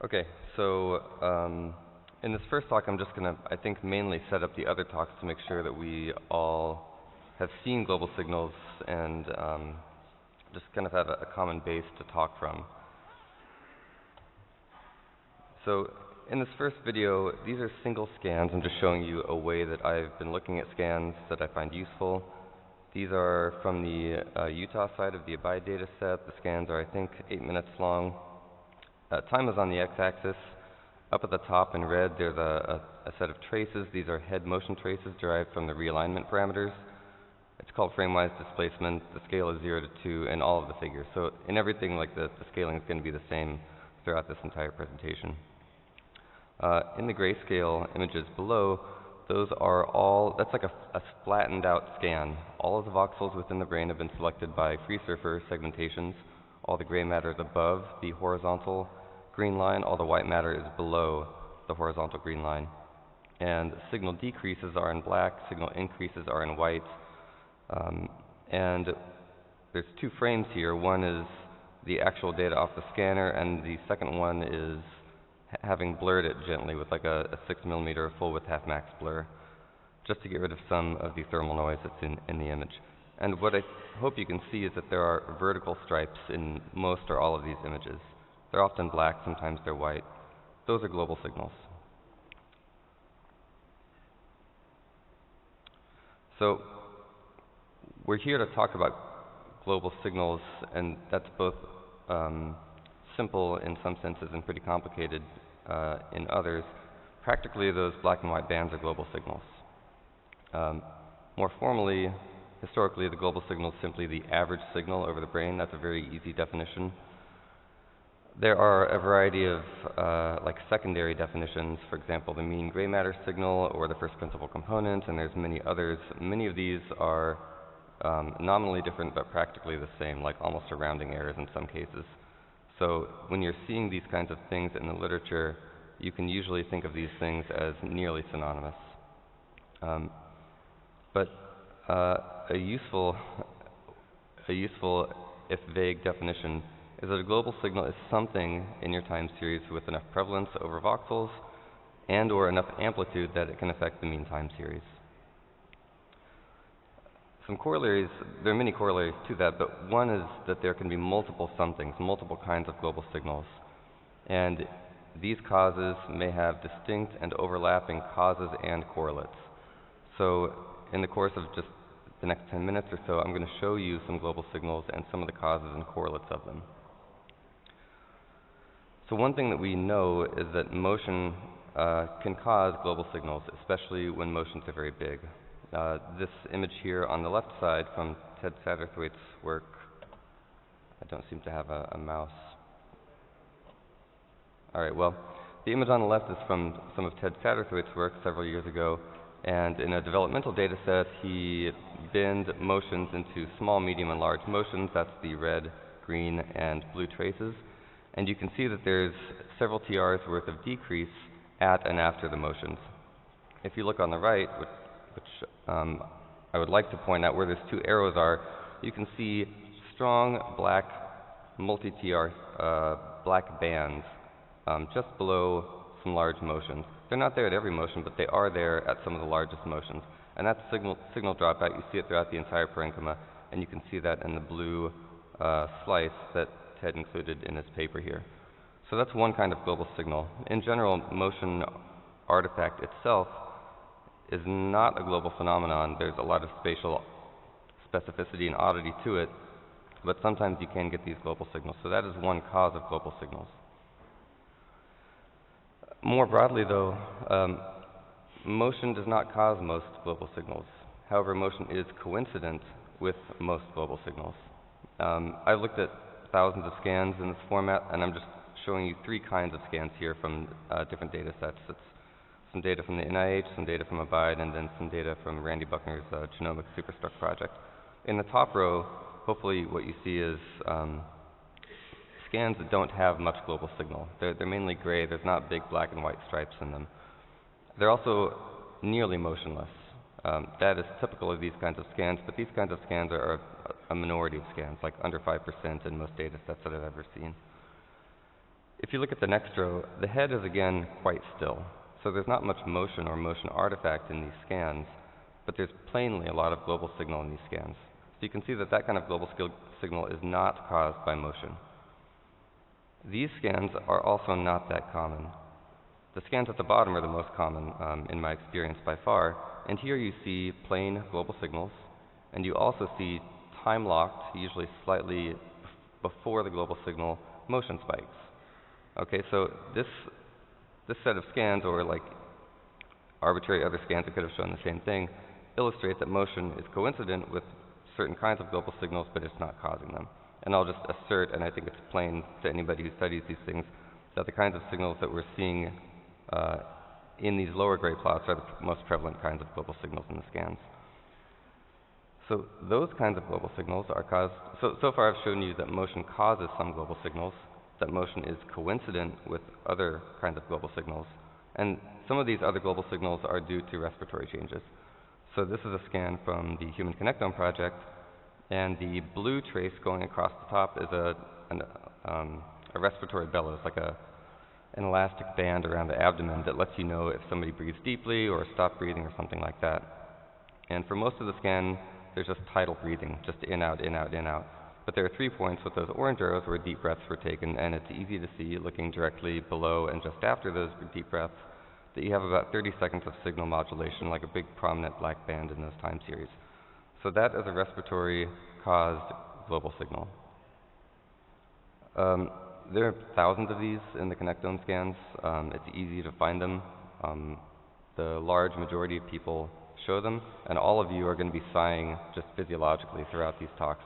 Okay, so in this first talk, I'm just going to, I think, mainly set up the other talks to make sure that we all have seen global signals and just kind of have a common base to talk from. So in this first video, these are single scans. I'm just showing you a way that I've been looking at scans that I find useful. These are from the Utah side of the Abide data set. The scans are, I think, 8 minutes long. Time is on the x-axis. Up at the top in red, there's a set of traces. These are head motion traces derived from the realignment parameters. It's called frame-wise displacement. The scale is 0 to 2 in all of the figures. So in everything, like the scaling is going to be the same throughout this entire presentation. In the grayscale images below, those are all, that's like a flattened out scan. All of the voxels within the brain have been selected by free surfer segmentations. All the gray matter is above the horizontal green line, all the white matter is below the horizontal green line. And signal decreases are in black, signal increases are in white. And there's two frames here. One is the actual data off the scanner, and the second one is having blurred it gently with like a 6 millimeter full width half max blur, just to get rid of some of the thermal noise that's in the image. And what I hope you can see is that there are vertical stripes in most or all of these images. They're often black, sometimes they're white. Those are global signals. So we're here to talk about global signals, and that's both simple in some senses and pretty complicated in others. Practically, those black and white bands are global signals. More formally, historically, the global signal is simply the average signal over the brain. That's a very easy definition. There are a variety of like secondary definitions, for example, the mean gray matter signal or the first principal component, and there's many others. Many of these are nominally different but practically the same, like almost a rounding errors in some cases. So when you're seeing these kinds of things in the literature, you can usually think of these things as nearly synonymous. But a useful, if vague, definition is that a global signal is something in your time series with enough prevalence over voxels and or enough amplitude that it can affect the mean time series. Some corollaries, there are many corollaries to that, but one is that there can be multiple somethings, multiple kinds of global signals. And these causes may have distinct and overlapping causes and correlates. So in the course of just the next 10 minutes or so, I'm going to show you some global signals and some of the causes and correlates of them. So one thing that we know is that motion can cause global signals, especially when motions are very big. This image here on the left side from Ted Satterthwaite's work, I don't seem to have a mouse. All right, well, the image on the left is from some of Ted Satterthwaite's work several years ago, and in a developmental data set, he binned motions into small, medium, and large motions. That's the red, green, and blue traces. And you can see that there's several TRs worth of decrease at and after the motions. If you look on the right, which I would like to point out where those two arrows are, you can see strong black multi-TR black bands just below some large motions. They're not there at every motion, but they are there at some of the largest motions. And that's signal dropout. You see it throughout the entire parenchyma, and you can see that in the blue slice that Ted included in his paper here. So that's one kind of global signal. In general, motion artifact itself is not a global phenomenon. There's a lot of spatial specificity and oddity to it, but sometimes you can get these global signals. So that is one cause of global signals. More broadly, though, motion does not cause most global signals. However, motion is coincident with most global signals. I've looked at thousands of scans in this format, and I'm just showing you three kinds of scans here from different data sets. It's some data from the NIH, some data from Abide, and then some data from Randy Buckner's genomic superstruct project. In the top row, hopefully what you see is scans that don't have much global signal. They're mainly gray. There's not big black and white stripes in them. They're also nearly motionless. That is typical of these kinds of scans, but these kinds of scans are a minority of scans, like under 5% in most data sets that I've ever seen. If you look at the next row, the head is again quite still. So there's not much motion or motion artifact in these scans, but there's plainly a lot of global signal in these scans. So you can see that that kind of global signal is not caused by motion. These scans are also not that common. The scans at the bottom are the most common in my experience by far, and here you see plain global signals, and you also see time-locked, usually slightly before the global signal, motion spikes. Okay, so this set of scans, or like arbitrary other scans that could have shown the same thing, illustrate that motion is coincident with certain kinds of global signals, but it's not causing them. And I'll just assert, and I think it's plain to anybody who studies these things, that the kinds of signals that we're seeing in these lower gray plots are the most prevalent kinds of global signals in the scans. So those kinds of global signals are caused, so far I've shown you that motion causes some global signals, that motion is coincident with other kinds of global signals, and some of these other global signals are due to respiratory changes. So this is a scan from the Human Connectome project, and the blue trace going across the top is a respiratory bellows, like an elastic band around the abdomen that lets you know if somebody breathes deeply or stopped breathing or something like that. And for most of the scan, there's just tidal breathing, just in, out, in, out, in, out. But there are 3 points with those orange arrows where deep breaths were taken, and it's easy to see, looking directly below and just after those deep breaths, that you have about 30 seconds of signal modulation, like a big prominent black band in those time series. So that is a respiratory-caused global signal. There are thousands of these in the connectome scans. It's easy to find them. The large majority of people show them, and all of you are going to be sighing just physiologically throughout these talks.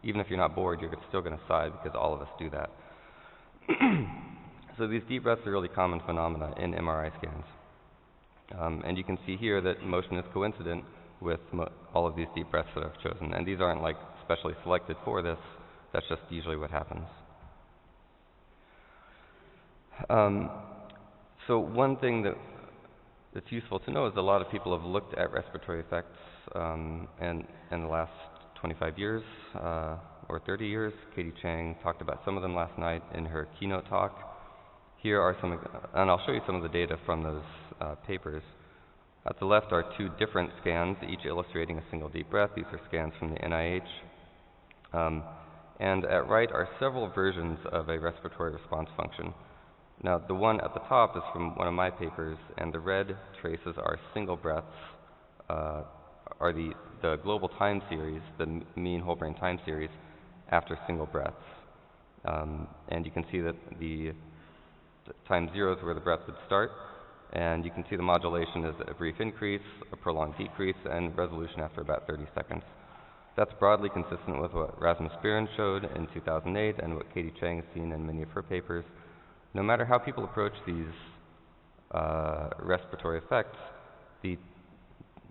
Even if you're not bored, you're still going to sigh because all of us do that. So these deep breaths are really common phenomena in MRI scans. And you can see here that motion is coincident with all of these deep breaths that I've chosen. And these aren't like specially selected for this. That's just usually what happens. So one thing that's useful to know is a lot of people have looked at respiratory effects in the last 25 years or 30 years. Katie Chang talked about some of them last night in her keynote talk. Here are some, and I'll show you some of the data from those papers. At the left are 2 different scans, each illustrating a single deep breath. These are scans from the NIH. And at right are several versions of a respiratory response function. Now, the one at the top is from one of my papers, and the red traces are single breaths, are the global time series, the mean whole brain time series, after single breaths. And you can see that the time 0 is where the breath would start, and you can see the modulation is a brief increase, a prolonged decrease, and resolution after about 30 seconds. That's broadly consistent with what Rasmus Biren showed in 2008 and what Katie Chang has seen in many of her papers. No matter how people approach these respiratory effects, the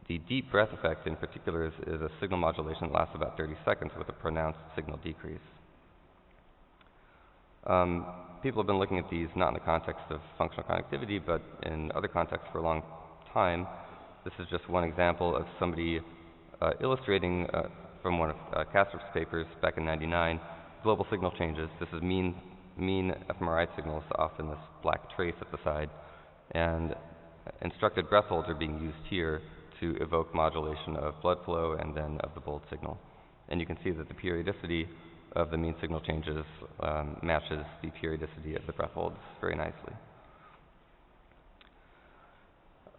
deep breath effect in particular is a signal modulation that lasts about 30 seconds with a pronounced signal decrease. People have been looking at these not in the context of functional connectivity, but in other contexts for a long time. This is just one example of somebody illustrating from one of Kastrup's papers back in '99, global signal changes. This is mean fMRI signals, often this black trace at the side, and instructed breath holds are being used here to evoke modulation of blood flow and then of the bold signal. And you can see that the periodicity of the mean signal changes matches the periodicity of the breath holds very nicely.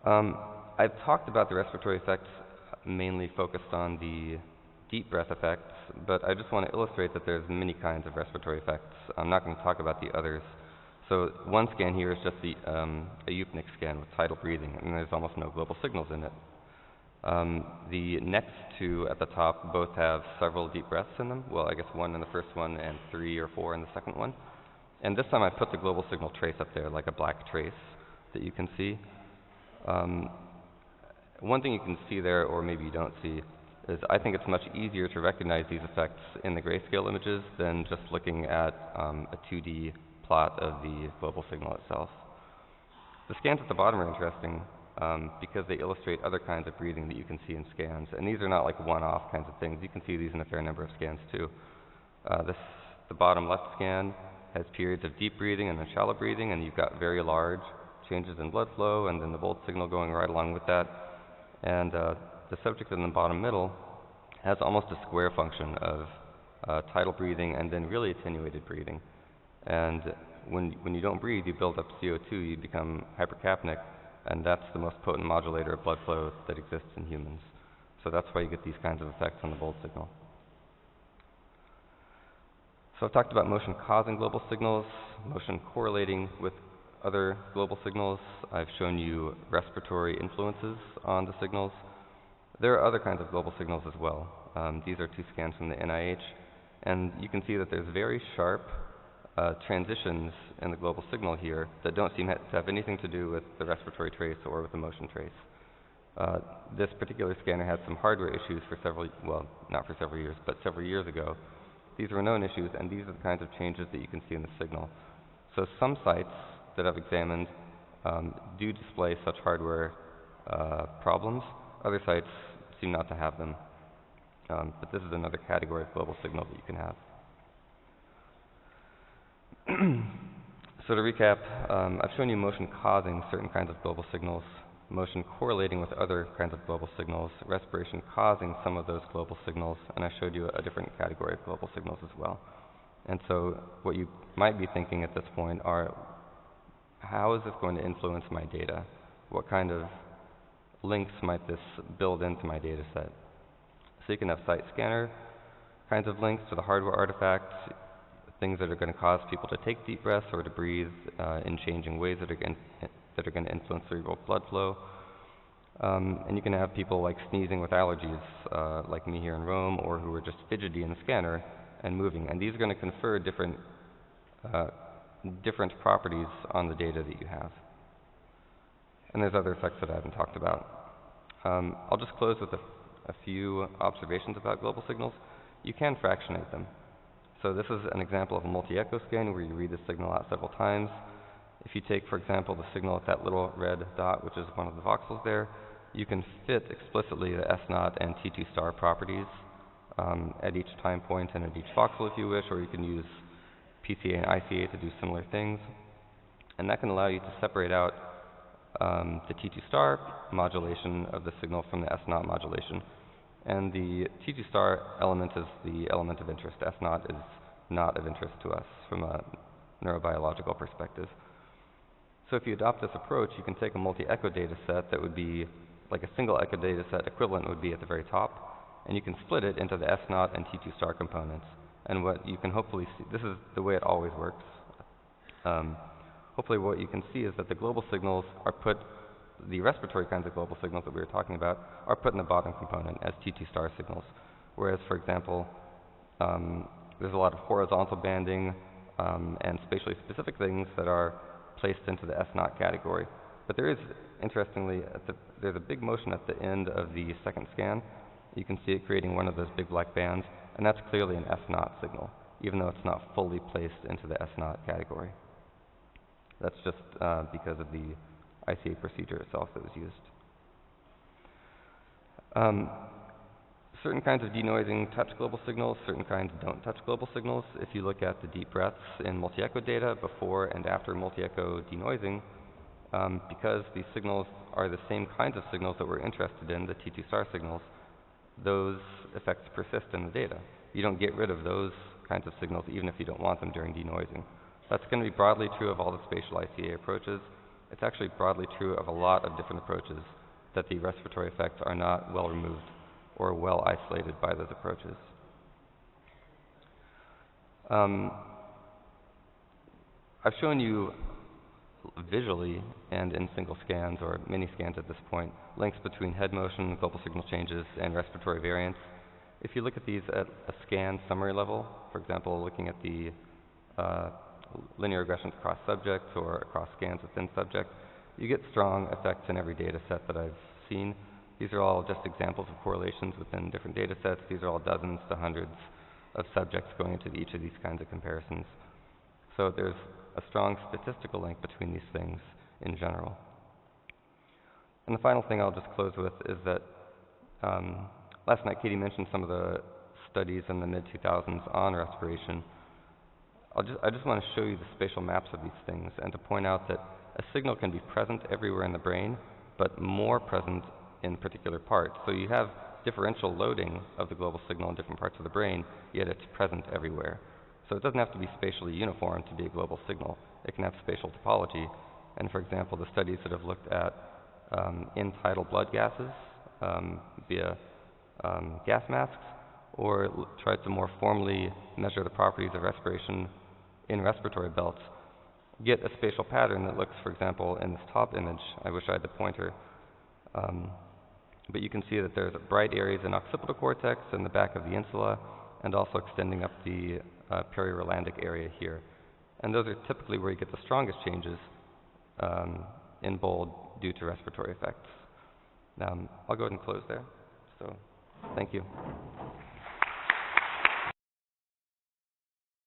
I've talked about the respiratory effects mainly focused on the deep breath effects, but I just want to illustrate that there's many kinds of respiratory effects. I'm not going to talk about the others. So one scan here is just a eupnix scan with tidal breathing, and there's almost no global signals in it. The next 2 at the top both have several deep breaths in them. Well, I guess 1 in the first one and 3 or 4 in the second one. And this time I put the global signal trace up there, like a black trace that you can see. One thing you can see there, or maybe you don't see, is I think it's much easier to recognize these effects in the grayscale images than just looking at a 2D plot of the global signal itself. The scans at the bottom are interesting because they illustrate other kinds of breathing that you can see in scans. And these are not like one-off kinds of things. You can see these in a fair number of scans too. The bottom left scan has periods of deep breathing and then shallow breathing, and you've got very large changes in blood flow, and then the bold signal going right along with that. And the subject in the bottom middle has almost a square function of tidal breathing and then really attenuated breathing. And when you don't breathe, you build up CO2, you become hypercapnic, and that's the most potent modulator of blood flow that exists in humans. So that's why you get these kinds of effects on the bold signal. So I've talked about motion causing global signals, motion correlating with other global signals. I've shown you respiratory influences on the signals. There are other kinds of global signals as well. These are two scans from the NIH, and you can see that there's very sharp transitions in the global signal here that don't seem to have anything to do with the respiratory trace or with the motion trace. This particular scanner had some hardware issues for not for several years, but several years ago. These were known issues, and these are the kinds of changes that you can see in the signal. So some sites that I've examined do display such hardware problems. Other sites seem not to have them. But this is another category of global signal that you can have. So to recap, I've shown you motion causing certain kinds of global signals, motion correlating with other kinds of global signals, respiration causing some of those global signals, and I showed you a different category of global signals as well. And so what you might be thinking at this point are, how is this going to influence my data? What kind of links might this build into my data set? So you can have site scanner kinds of links to the hardware artifacts, things that are going to cause people to take deep breaths or to breathe in changing ways that are going to influence cerebral blood flow. And you can have people like sneezing with allergies, like me here in Rome, or who are just fidgety in the scanner and moving. And these are going to confer different properties on the data that you have. And there's other effects that I haven't talked about. I'll just close with a few observations about global signals. You can fractionate them. So this is an example of a multi-echo scan where you read the signal out several times. If you take, for example, the signal at that little red dot, which is one of the voxels there, you can fit explicitly the S0 and T2 star properties at each time point and at each voxel if you wish, or you can use PCA and ICA to do similar things. And that can allow you to separate out the T2 star modulation of the signal from the S0 modulation. And the T2 star element is the element of interest. S0 is not of interest to us from a neurobiological perspective. So if you adopt this approach, you can take a multi-echo data set that would be like a single echo data set equivalent would be at the very top, and you can split it into the S0 and T2 star components. And what you can hopefully see, this is the way it always works. Hopefully what you can see is that the global signals are put, the respiratory kinds of global signals that we were talking about, are put in the bottom component as T2 star signals. Whereas, for example, there's a lot of horizontal banding and spatially specific things that are placed into the S0 category. But there is, interestingly, there's a big motion at the end of the second scan. You can see it creating one of those big black bands, and that's clearly an S0 signal, even though it's not fully placed into the S0 category. That's just because of the ICA procedure itself that was used. Certain kinds of denoising touch global signals, certain kinds don't touch global signals. If you look at the deep breaths in multi-echo data before and after multi-echo denoising, because these signals are the same kinds of signals that we're interested in, the T2 star signals, those effects persist in the data. You don't get rid of those kinds of signals even if you don't want them during denoising. That's going to be broadly true of all the spatial ICA approaches. It's actually broadly true of a lot of different approaches, that the respiratory effects are not well removed or well isolated by those approaches. I've shown you visually and in single scans or mini scans at this point, links between head motion, global signal changes, and respiratory variants. If you look at these at a scan summary level, for example, looking at the linear regressions across subjects or across scans within subjects, you get strong effects in every data set that I've seen. These are all just examples of correlations within different data sets. These are all dozens to hundreds of subjects going into each of these kinds of comparisons. So there's a strong statistical link between these things in general. And the final thing I'll just close with is that last night Katie mentioned some of the studies in the mid-2000s on respiration. I just want to show you the spatial maps of these things and to point out that a signal can be present everywhere in the brain, but more present in particular parts. So you have differential loading of the global signal in different parts of the brain, yet it's present everywhere. So it doesn't have to be spatially uniform to be a global signal. It can have spatial topology. And for example, the studies that have looked at in-tidal blood gases via gas masks, or tried to more formally measure the properties of respiration in respiratory belts, get a spatial pattern that looks, for example, in this top image. I wish I had the pointer. But you can see that there's bright areas in occipital cortex and the back of the insula, and also extending up the periorlandic area here. And those are typically where you get the strongest changes in bold due to respiratory effects. I'll go ahead and close there. So, thank you.